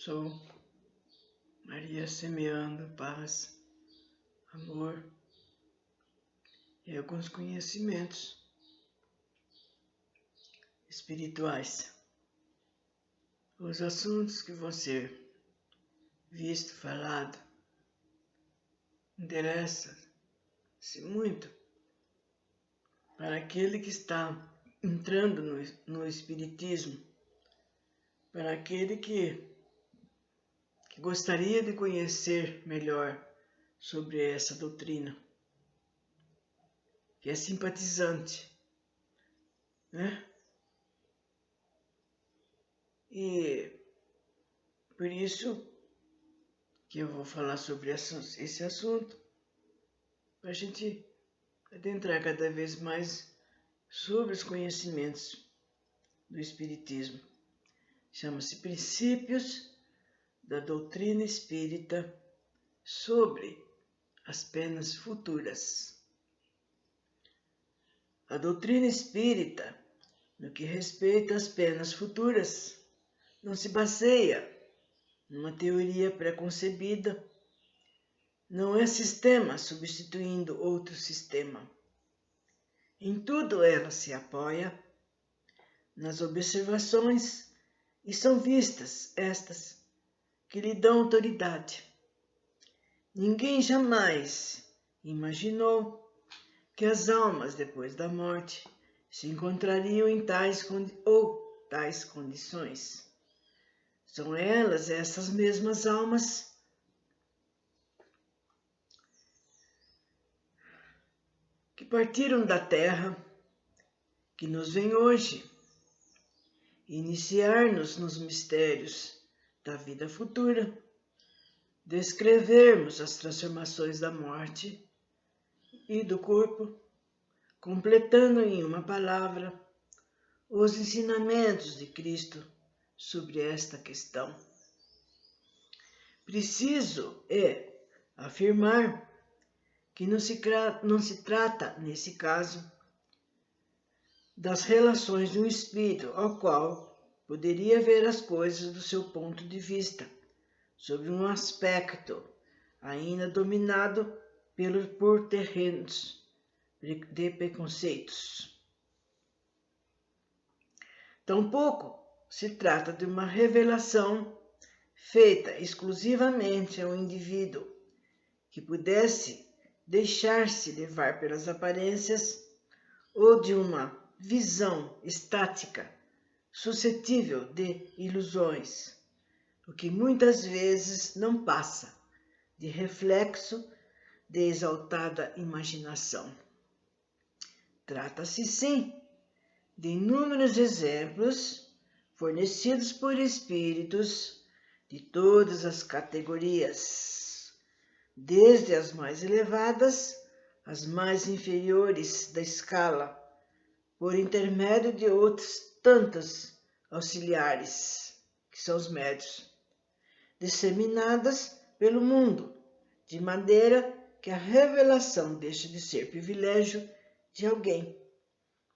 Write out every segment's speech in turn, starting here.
Sou Maria semeando paz, amor e alguns conhecimentos espirituais. Os assuntos que vão ser visto, falado, interessa-se muito para aquele que está entrando no Espiritismo, para aquele que gostaria de conhecer melhor sobre essa doutrina, que é simpatizante, né? E por isso que eu vou falar sobre esse assunto, para a gente adentrar cada vez mais sobre os conhecimentos do Espiritismo. Chama-se Princípios da Doutrina Espírita sobre as Penas Futuras. A doutrina espírita, no que respeita às penas futuras, não se baseia numa teoria preconcebida, não é sistema substituindo outro sistema. Em tudo ela se apoia nas observações e são vistas estas que lhe dão autoridade. Ninguém jamais imaginou que as almas depois da morte se encontrariam em tais condições. São elas, essas mesmas almas, que partiram da Terra, que nos vêm hoje iniciar-nos nos mistérios da vida futura, descrevermos as transformações da morte e do corpo, completando em uma palavra os ensinamentos de Cristo sobre esta questão. Preciso afirmar que não se trata, nesse caso, das relações de um espírito ao qual poderia ver as coisas do seu ponto de vista, sob um aspecto ainda dominado por terrenos de preconceitos. Tampouco se trata de uma revelação feita exclusivamente ao indivíduo que pudesse deixar-se levar pelas aparências ou de uma visão estática suscetível de ilusões, o que muitas vezes não passa de reflexo de exaltada imaginação. Trata-se, sim, de inúmeros exemplos fornecidos por espíritos de todas as categorias, desde as mais elevadas às mais inferiores da escala, por intermédio de outros tantos auxiliares, que são os médiuns, disseminadas pelo mundo, de maneira que a revelação deixa de ser privilégio de alguém,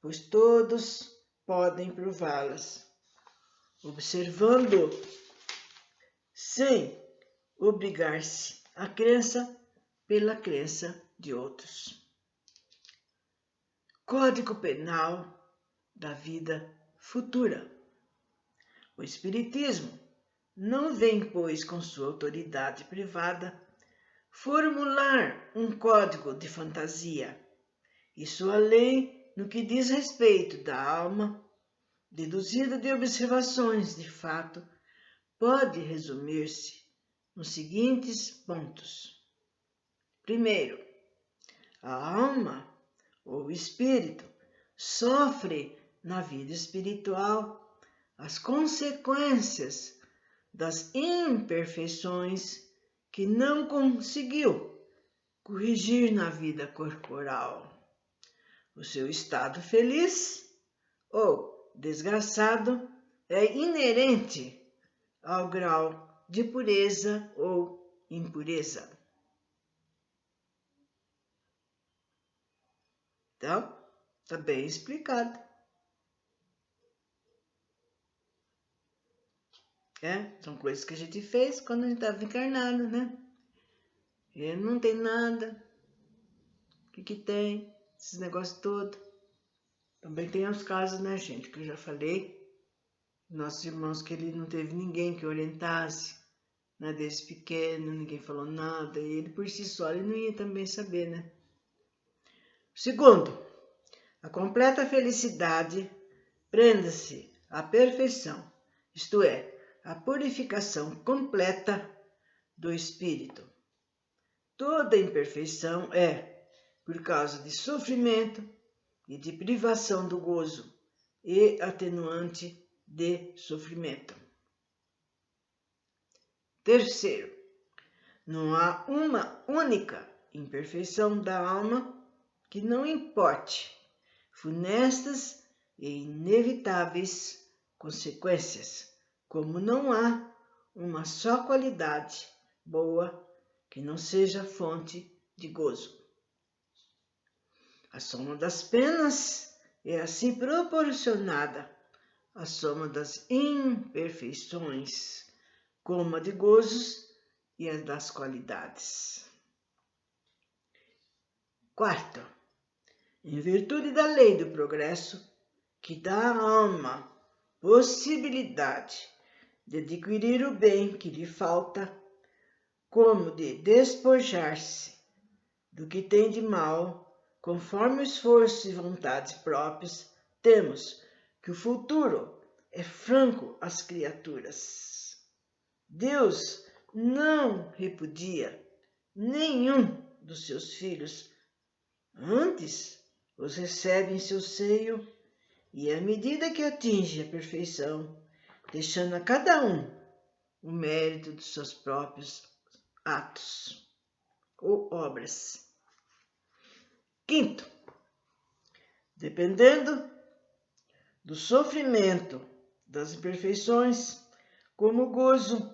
pois todos podem prová-las, observando sem obrigar-se à crença pela crença de outros. Código Penal da Vida Futura. O Espiritismo não vem, pois, com sua autoridade privada, formular um código de fantasia, e sua lei no que diz respeito da alma, deduzida de observações de fato, pode resumir-se nos seguintes pontos. Primeiro, a alma ou espírito sofre na vida espiritual as consequências das imperfeições que não conseguiu corrigir na vida corporal. O seu estado feliz ou desgraçado é inerente ao grau de pureza ou impureza. Então, está bem explicado. São coisas que a gente fez quando a gente estava encarnado, né? E não tem nada. O que tem? Esses negócios todos. Também tem os casos, né, gente, que eu já falei. Nossos irmãos, que ele não teve ninguém que orientasse, né, desde pequeno, ninguém falou nada, e ele por si só ele não ia também saber, né? Segundo, a completa felicidade prenda-se à perfeição, isto é, a purificação completa do espírito. Toda imperfeição é por causa de sofrimento e de privação do gozo e atenuante de sofrimento. Terceiro, não há uma única imperfeição da alma que não importe funestas e inevitáveis consequências, como não há uma só qualidade boa que não seja fonte de gozo. A soma das penas é assim proporcionada à soma das imperfeições, como a de gozos e a das qualidades. Quarto, em virtude da lei do progresso, que dá à alma possibilidade de adquirir o bem que lhe falta, como de despojar-se do que tem de mal, conforme o esforço e vontades próprios, temos que o futuro é franco às criaturas. Deus não repudia nenhum dos seus filhos, antes os recebe em seu seio e, à medida que atinge a perfeição, deixando a cada um o mérito dos seus próprios atos ou obras. Quinto, dependendo do sofrimento das imperfeições, como o gozo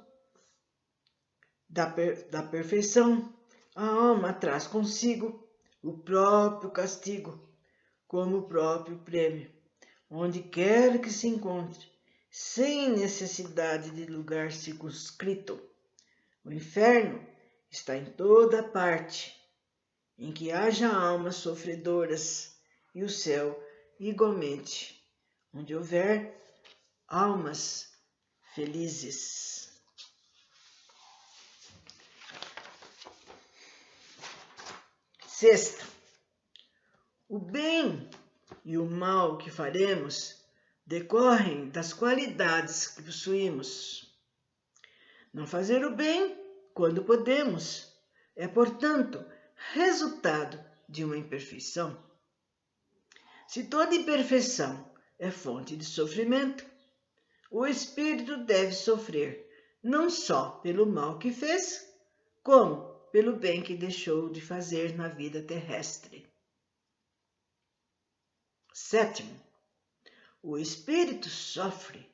da perfeição, a alma traz consigo o próprio castigo como o próprio prêmio, onde quer que se encontre, sem necessidade de lugar circunscrito. O inferno está em toda parte em que haja almas sofredoras, e o céu igualmente, onde houver almas felizes. Sexto, o bem e o mal que faremos decorrem das qualidades que possuímos. Não fazer o bem quando podemos é, portanto, resultado de uma imperfeição. Se toda imperfeição é fonte de sofrimento, o espírito deve sofrer não só pelo mal que fez, como pelo bem que deixou de fazer na vida terrestre. Sétimo, o espírito sofre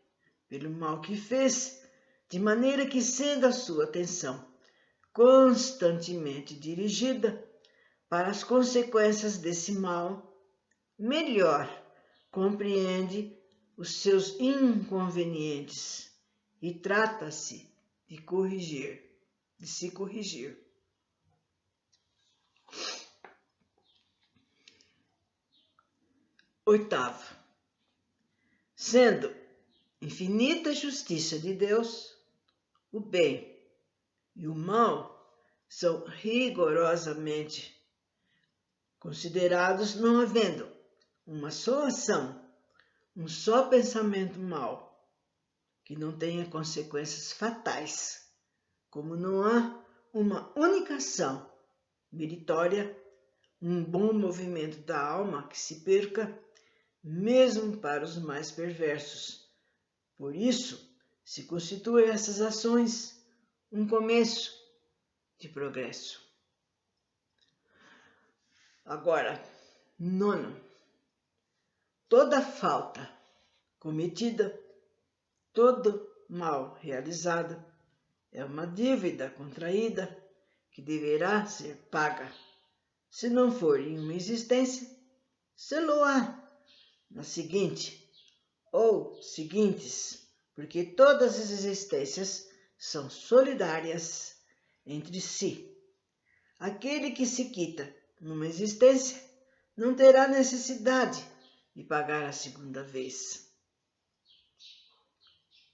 pelo mal que fez, de maneira que, sendo a sua atenção constantemente dirigida para as consequências desse mal, melhor compreende os seus inconvenientes e trata-se de se corrigir. Oitavo, sendo infinita justiça de Deus, o bem e o mal são rigorosamente considerados, não havendo uma só ação, um só pensamento mau, que não tenha consequências fatais, como não há uma única ação meritória, um bom movimento da alma que se perca, mesmo para os mais perversos. Por isso, se constituem essas ações um começo de progresso. Agora, nono, toda falta cometida, todo mal realizado é uma dívida contraída que deverá ser paga. Se não for em uma existência, sê-lo-á na seguinte ou seguintes, porque todas as existências são solidárias entre si. Aquele que se quita numa existência não terá necessidade de pagar a segunda vez.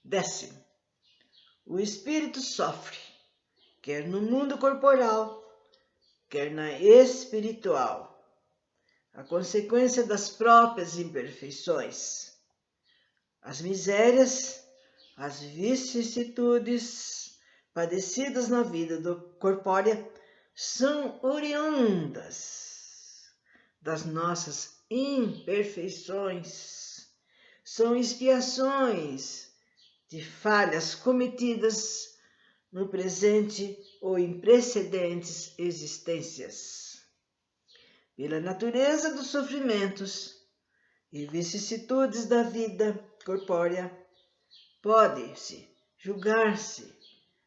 10º, o espírito sofre, quer no mundo corporal, quer na espiritual, a consequência das próprias imperfeições. As misérias, as vicissitudes padecidas na vida corpórea são oriundas das nossas imperfeições, são expiações de falhas cometidas no presente ou em precedentes existências. Pela natureza dos sofrimentos e vicissitudes da vida corpórea, pode-se julgar-se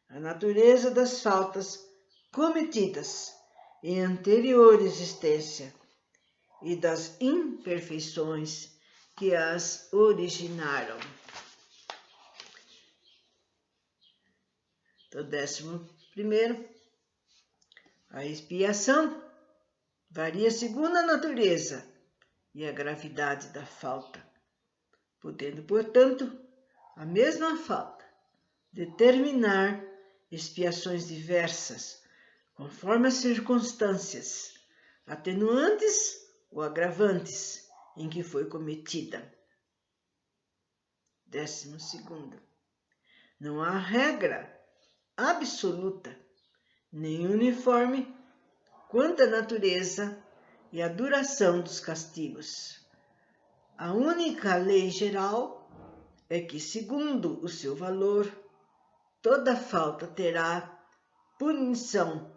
a natureza das faltas cometidas em anterior existência e das imperfeições que as originaram. Então, 11º, a expiação varia segundo a natureza e a gravidade da falta, podendo, portanto, a mesma falta determinar expiações diversas, conforme as circunstâncias, atenuantes ou agravantes em que foi cometida. 12º, não há regra absoluta, nem uniforme quanto à natureza e à duração dos castigos. A única lei geral é que, segundo o seu valor, toda falta terá punição,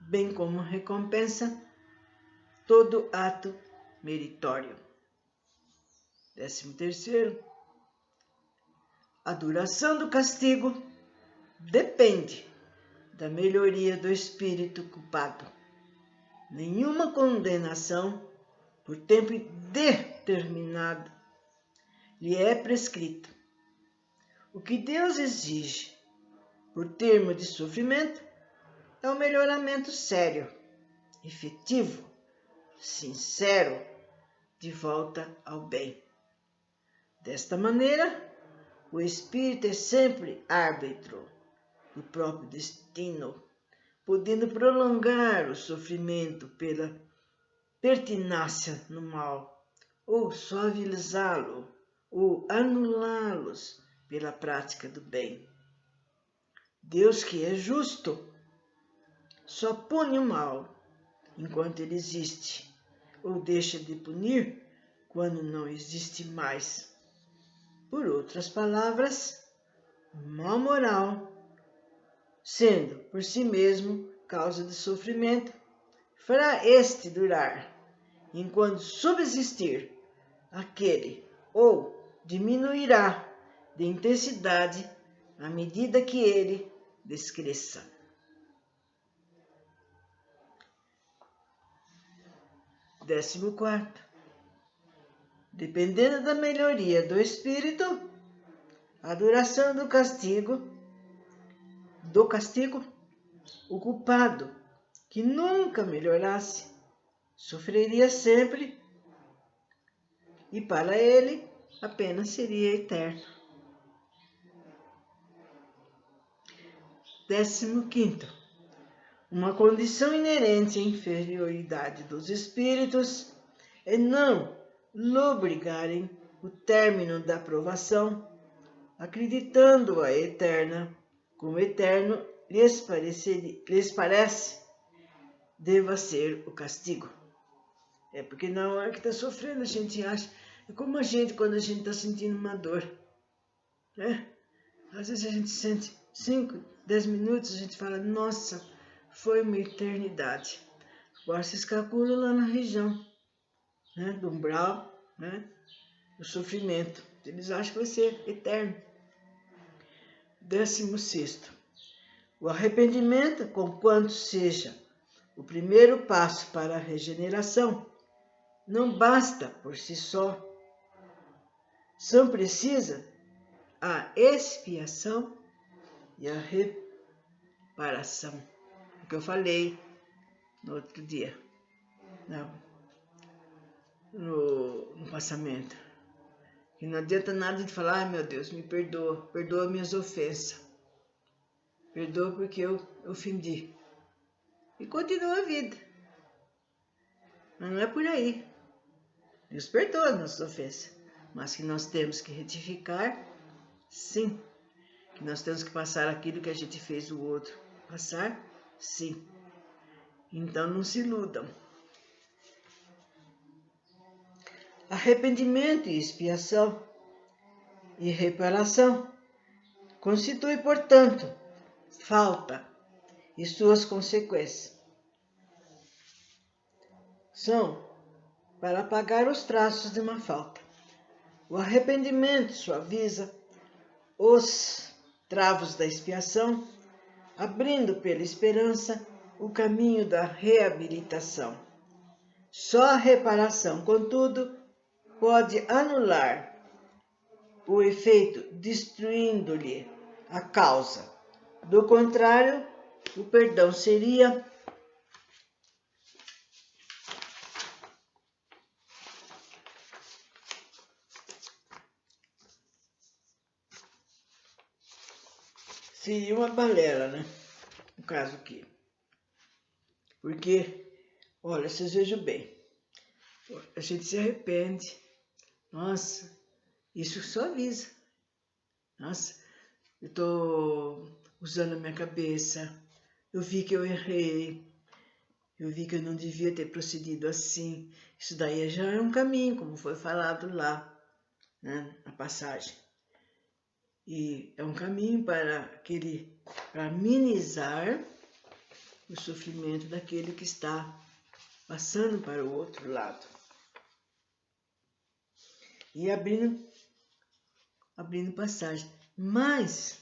bem como recompensa todo ato meritório. 13º, a duração do castigo depende da melhoria do espírito culpado. Nenhuma condenação por tempo determinado lhe é prescrita. O que Deus exige por termo de sofrimento é o melhoramento sério, efetivo, sincero, de volta ao bem. Desta maneira, o espírito é sempre árbitro do próprio destino, podendo prolongar o sofrimento pela pertinácia no mal, ou suavizá-lo, ou anulá-los pela prática do bem. Deus, que é justo, só pune o mal enquanto ele existe, ou deixa de punir quando não existe mais. Por outras palavras, o mal moral, sendo por si mesmo causa de sofrimento, fará este durar, enquanto subsistir aquele, ou diminuirá de intensidade à medida que ele descresça. 14º, dependendo da melhoria do espírito, a duração do castigo, o culpado que nunca melhorasse sofreria sempre e para ele apenas seria eterno. 15º, uma condição inerente à inferioridade dos espíritos é não lobrigarem o término da provação, acreditando-a eterna, como eterno lhes parece deva ser o castigo. É porque na hora que está sofrendo a gente acha, é como a gente quando a gente está sentindo uma dor, né? Às vezes a gente sente 5, 10 minutos, a gente fala, nossa, foi uma eternidade. Agora se calcula lá na região, né, do umbral, né, do sofrimento. Eles acham que vai ser eterno. 16º, o arrependimento, conquanto seja o primeiro passo para a regeneração, não basta por si só. São precisas a expiação e a reparação. O que eu falei no outro dia, no passamento. E não adianta nada de falar, ai meu Deus, me perdoa, perdoa minhas ofensas. Perdoa porque eu ofendi. E continua a vida. Mas não é por aí. Deus perdoa as nossas ofensas. Mas que nós temos que retificar, sim. Que nós temos que passar aquilo que a gente fez o outro passar, sim. Então não se iludam. Arrependimento e expiação e reparação constitui, portanto, falta e suas consequências. São para apagar os traços de uma falta. O arrependimento suaviza os travos da expiação, abrindo pela esperança o caminho da reabilitação. Só a reparação, contudo, pode anular o efeito, destruindo-lhe a causa. Do contrário, o perdão seria uma balela, né? No caso aqui. Porque, olha, vocês vejam bem, a gente se arrepende. Nossa, isso suaviza. Nossa, eu tô usando a minha cabeça. Eu vi que eu errei. Eu vi que eu não devia ter procedido assim. Isso daí já é um caminho, como foi falado lá, né, na passagem. E é um caminho para amenizar o sofrimento daquele que está passando para o outro lado. E abrindo passagem. Mas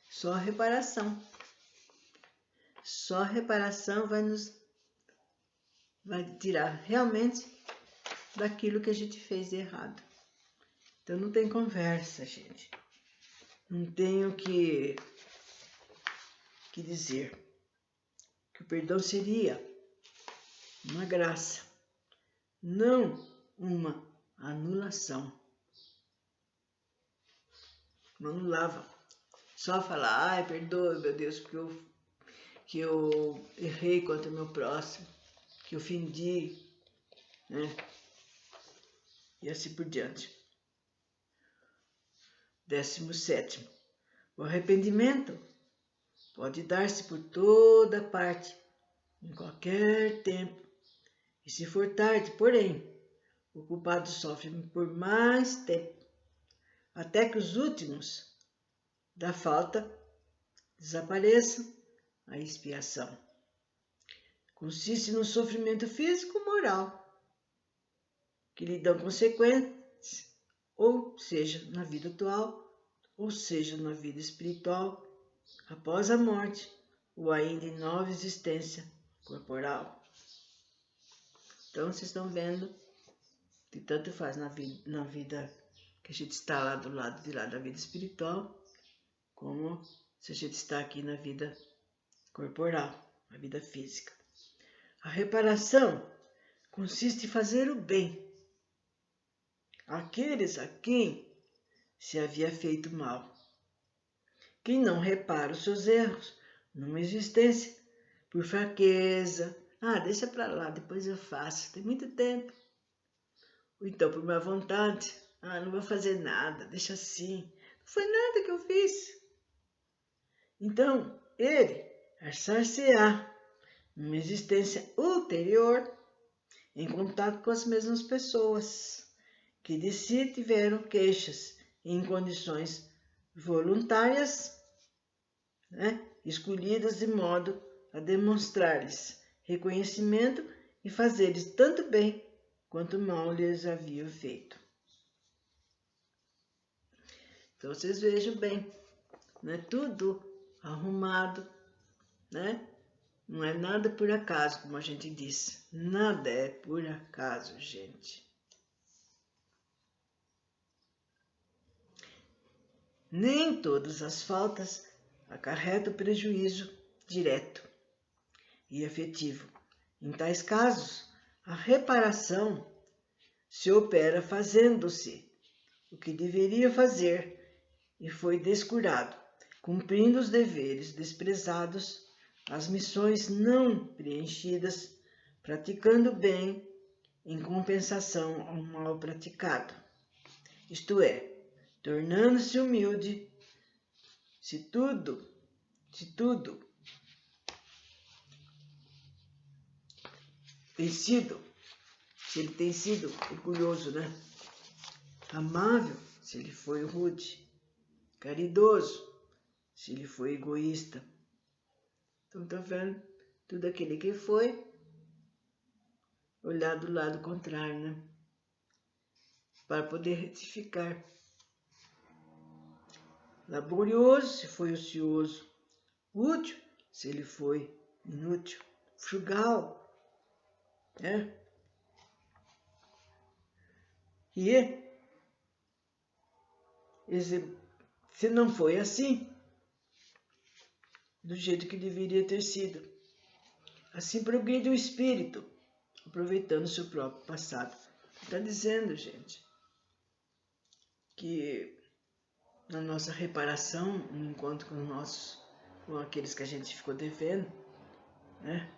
só a reparação. Só a reparação vai tirar realmente daquilo que a gente fez de errado. Então não tem conversa, gente. Não tenho que dizer que o perdão seria uma graça, não uma anulação. Não anulava. Só falar, ai, perdoa, meu Deus, porque que eu errei contra o meu próximo, que eu ofendi, né? E assim por diante. 17º. O arrependimento pode dar-se por toda parte, em qualquer tempo. E se for tarde, porém, o culpado sofre por mais tempo, até que os últimos da falta desapareçam a expiação. Consiste no sofrimento físico e moral, que lhe dão consequências, ou seja, na vida atual, ou seja, na vida espiritual, após a morte, ou ainda em nova existência corporal. Então, vocês estão vendo que tanto faz na vida que a gente está lá do lado de lá da vida espiritual, como se a gente está aqui na vida corporal, na vida física. A reparação consiste em fazer o bem àqueles a quem se havia feito mal. Quem não repara os seus erros numa existência por fraqueza, deixa pra lá, depois eu faço, tem muito tempo. Ou então por má vontade, não vou fazer nada, deixa assim, não foi nada que eu fiz. Então, ele achar-se-á numa existência ulterior em contato com as mesmas pessoas que de si tiveram queixas em condições voluntárias, né, escolhidas de modo a demonstrar-lhes reconhecimento e fazer-lhes tanto bem quanto mal lhes havia feito. Então vocês vejam bem, não é tudo arrumado, né? Não é nada por acaso, como a gente diz. Nada é por acaso, gente. nem todas as faltas acarretam prejuízo direto e efetivo. Em tais casos, a reparação se opera fazendo-se o que deveria fazer e foi descurado, cumprindo os deveres desprezados, as missões não preenchidas, praticando o bem em compensação ao mal praticado. Isto é, tornando-se humilde, se ele tem sido orgulhoso, né? Amável, se ele foi rude, caridoso, se ele foi egoísta. Então, tá vendo? Tudo aquele que foi, olhar do lado contrário, né? Para poder retificar. Laborioso, se foi ocioso. Útil, se ele foi inútil. Frugal, né? E se não foi assim, do jeito que deveria ter sido, assim progride o espírito, aproveitando o seu próprio passado. Está dizendo, gente, que na nossa reparação, no encontro com aqueles que a gente ficou devendo, né?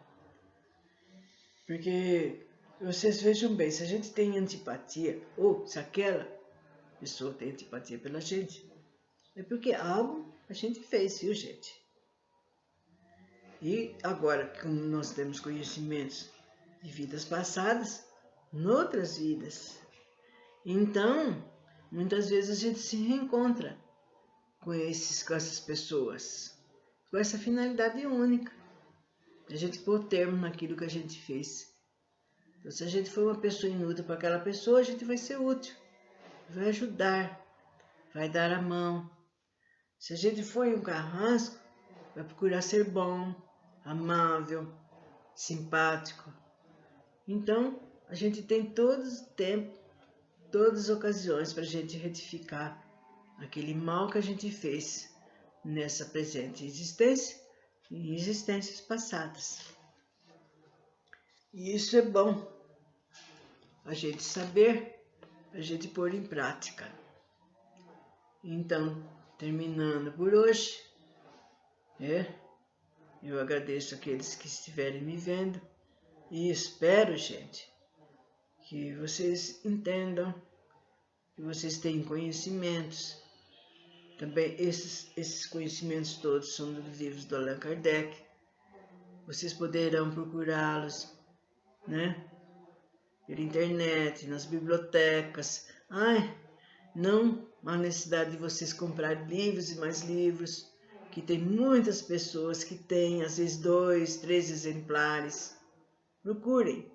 Porque vocês vejam bem, se a gente tem antipatia, ou se aquela pessoa tem antipatia pela gente, é porque algo a gente fez, viu, gente? E agora, como nós temos conhecimentos de vidas passadas, noutras vidas, então, muitas vezes a gente se reencontra com essas pessoas, com essa finalidade única, de a gente pôr termo naquilo que a gente fez. Então, se a gente for uma pessoa inútil para aquela pessoa, a gente vai ser útil, vai ajudar, vai dar a mão. Se a gente for um carrasco, vai procurar ser bom, amável, simpático. Então, a gente tem todo o tempo, todas as ocasiões para a gente retificar aquele mal que a gente fez nessa presente existência e em existências passadas. E isso é bom, a gente saber, a gente pôr em prática. Então, terminando por hoje, eu agradeço aqueles que estiverem me vendo e espero, gente, que vocês entendam, que vocês tenham conhecimentos. Também esses conhecimentos todos são dos livros do Allan Kardec. Vocês poderão procurá-los, né? Pela internet, nas bibliotecas. Não há necessidade de vocês comprarem livros e mais livros, que tem muitas pessoas que têm, às vezes, 2, 3 exemplares. Procurem,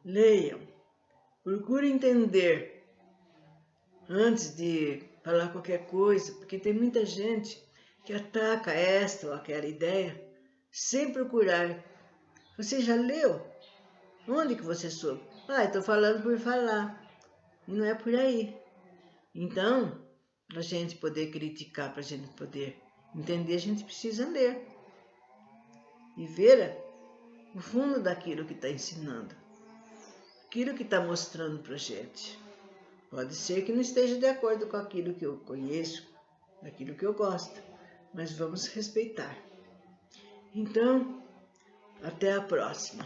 leiam, procurem entender antes de falar qualquer coisa, porque tem muita gente que ataca esta ou aquela ideia sem procurar. Você já leu? Onde que você soube? Estou falando por falar. E não é por aí. Então, para a gente poder criticar, para a gente poder entender, a gente precisa ler. E ver o fundo daquilo que está ensinando. Aquilo que está mostrando para a gente. Pode ser que não esteja de acordo com aquilo que eu conheço, aquilo que eu gosto, mas vamos respeitar. Então, até a próxima.